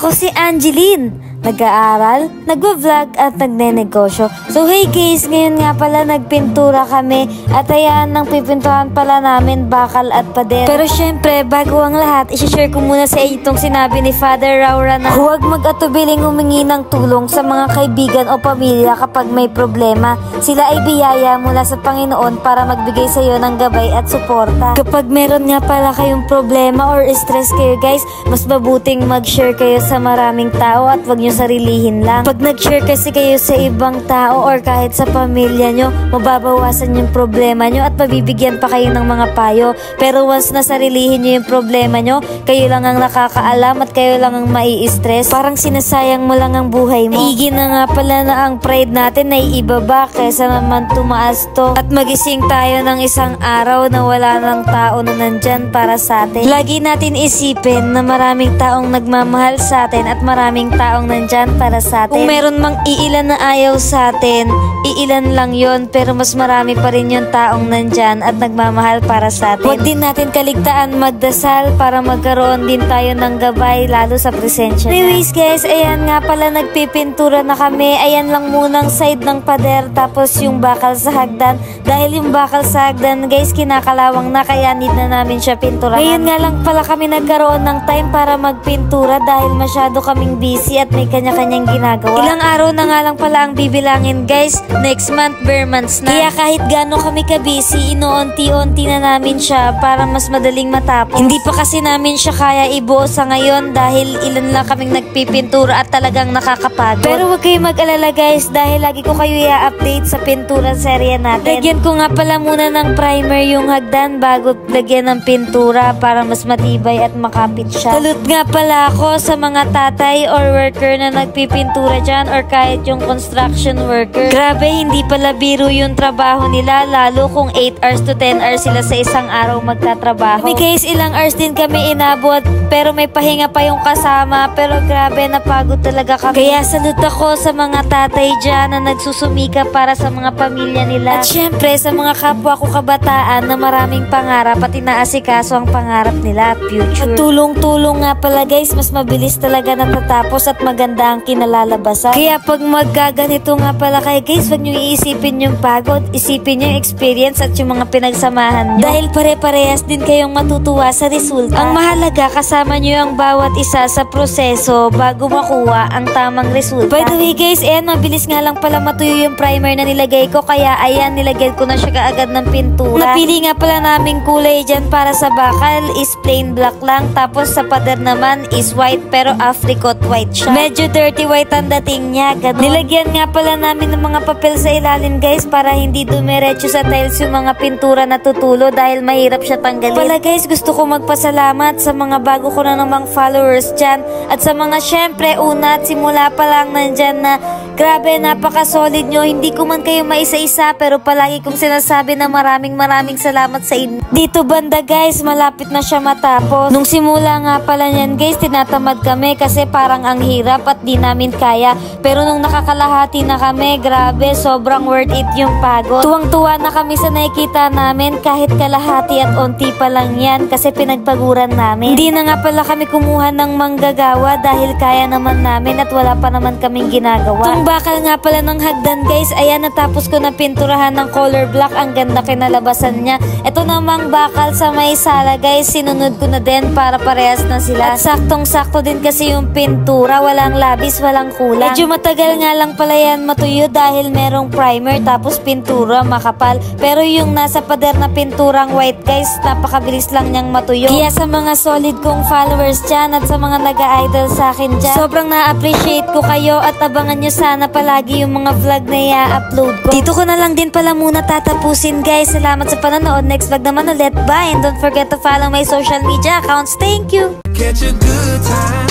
Ako si Angeline, nag-aaral, nagwa-vlog at nagne-negosyo. So hey guys, ngayon nga pala nagpintura kami at ayan, nang pipintuhan pala namin bakal at pader. Pero syempre, bago ang lahat, isi-share ko muna sa inyo itong sinabi ni Father Raura na huwag mag-atubiling humingi ng tulong sa mga kaibigan o pamilya kapag may problema. Sila ay biyaya mula sa Panginoon para magbigay sa iyo ng gabay at suporta. Kapag meron nga pala kayong problema or stress kayo guys, mas mabuting mag-share kayo sa maraming tao at wag nyo sarilihin lang. Pag nag-share kasi kayo sa ibang tao or kahit sa pamilya nyo, mababawasan yung problema nyo at mabibigyan pa kayo ng mga payo. Pero once na sarilihin nyo yung problema nyo, kayo lang ang nakakaalam at kayo lang ang mai-stress. Parang sinasayang mo lang ang buhay mo. Maigi na nga pala na ang pride natin ay ibaba kaysa naman tumaas to. At magising tayo ng isang araw na wala ng tao na nandyan para sa atin. Lagi natin isipin na maraming taong nagmamahal sa atin at maraming taong nandyan para sa atin. Kung meron mang iilan na ayaw sa atin, iilan lang yon, pero mas marami pa rin yung taong nandyan at nagmamahal para sa atin. Huwag din natin kaligtaan magdasal para magkaroon din tayo ng gabay lalo sa presensya. Anyways guys, ayan nga pala nagpipintura na kami. Ayan lang munang side ng pader tapos yung bakal sa hagdan. Dahil yung bakal sa hagdan guys kinakalawang na kaya need na namin siya pinturahan. Ngayon nga lang pala kami nagkaroon ng time para magpintura dahil masyado kaming busy at may kanya-kanyang ginagawa. Ilang araw na nga lang pala ang bibilangin guys. Next month, bare months na. Kaya kahit gano'n kami ka-busy, inoonti-onti na namin siya para mas madaling matapos. Hindi pa kasi namin siya kaya ibuo sa ngayon dahil ilan lang kaming nagpipintura at talagang nakakapagod. Pero huwag kayo mag-alala guys dahil lagi ko kayo i-update sa pintura serye natin. Lagyan ko nga pala muna ng primer yung hagdan bago lagyan ng pintura para mas matibay at makapit siya. Salute nga pala ako sa mga tatay or worker na nagpipintura dyan or kahit yung construction worker. Grabe, hindi pala biro yung trabaho nila lalo kung 8 hours to 10 hours sila sa isang araw magtatrabaho. Kami guys, ilang hours din kami inabot pero may pahinga pa yung kasama pero grabe, napagod talaga kami. Kaya salute ako sa mga tatay dyan na nagsusumika para sa mga pamilya nila. At syempre sa mga kapwa ko kabataan na maraming pangarap at inaasikaso ang pangarap nila at future. At tulong-tulong nga pala guys, mas mabilis talaga natatapos at maganda ang kinalalabasan. Kaya pag maggaganito nga pala kayo guys, wag nyo iisipin yung pagod, isipin nyo yung experience at yung mga pinagsamahan nyo. Dahil pare-parehas din kayong matutuwa sa resulta. Ang mahalaga, kasama nyo ang bawat isa sa proseso bago makuha ang tamang resulta. By the way guys, ayan, mabilis nga lang pala matuyo yung primer na nilagay ko. Kaya ayan, nilagyan ko na siya kaagad ng pintura. Napili nga pala namin kulay dyan para sa bakal is plain black lang. Tapos sa pader naman is white pero apricot white siya. Medyo dirty white ang dating niya. Ganun. Nilagyan nga pala namin ng mga papel sa ilalim guys para hindi dumiretso sa tiles yung mga pintura na tutulo dahil mahirap siya tanggalin. Pala guys, gusto ko magpasalamat sa mga bago ko na namang followers dyan at sa mga syempre una at simula pa lang nandyan na grabe, napaka-solid nyo. Hindi ko man kayo maisa-isa pero palagi kong sinasabi na maraming salamat sa inyo. Dito banda guys, malapit na siya matapos. Nung simula nga pala niyan guys, tinatamad kami kasi parang ang hirap at di namin kaya. Pero nung nakakalahati na kami, grabe, sobrang worth it yung pagod. Tuwang-tuwa na kami sa nakikita namin kahit kalahati at onti pa lang yan kasi pinagpaguran namin. Hindi na nga pala kami kumuha ng manggagawa dahil kaya naman namin at wala pa naman kaming ginagawa. Itong bakal nga pala ng hagdan guys, ayan, natapos ko na pinturahan ng color black. Ang ganda kinalabasan niya. Ito namang bakal sa may sala guys, sinunod ko na din para parehas na sila. At saktong-sakto din kasi yung pintura, walang labis, walang kulang. Medyo matagal nga lang pala yan matuyo dahil merong primer tapos pintura makapal. Pero yung nasa pader na pinturang white guys, napakabilis lang niyang matuyo. Kaya sa mga solid kong followers dyan at sa mga nag-idol sa akin dyan, sobrang na-appreciate ko kayo at abangan nyo sana palagi yung mga vlog na i-upload ko. Dito ko na lang din pala muna tatapusin guys. Salamat sa panonood. Next vlog naman ulit. Bye! And don't forget to follow my social media accounts. Thank you! Catch a good time,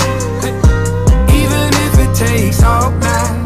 even if it takes all night.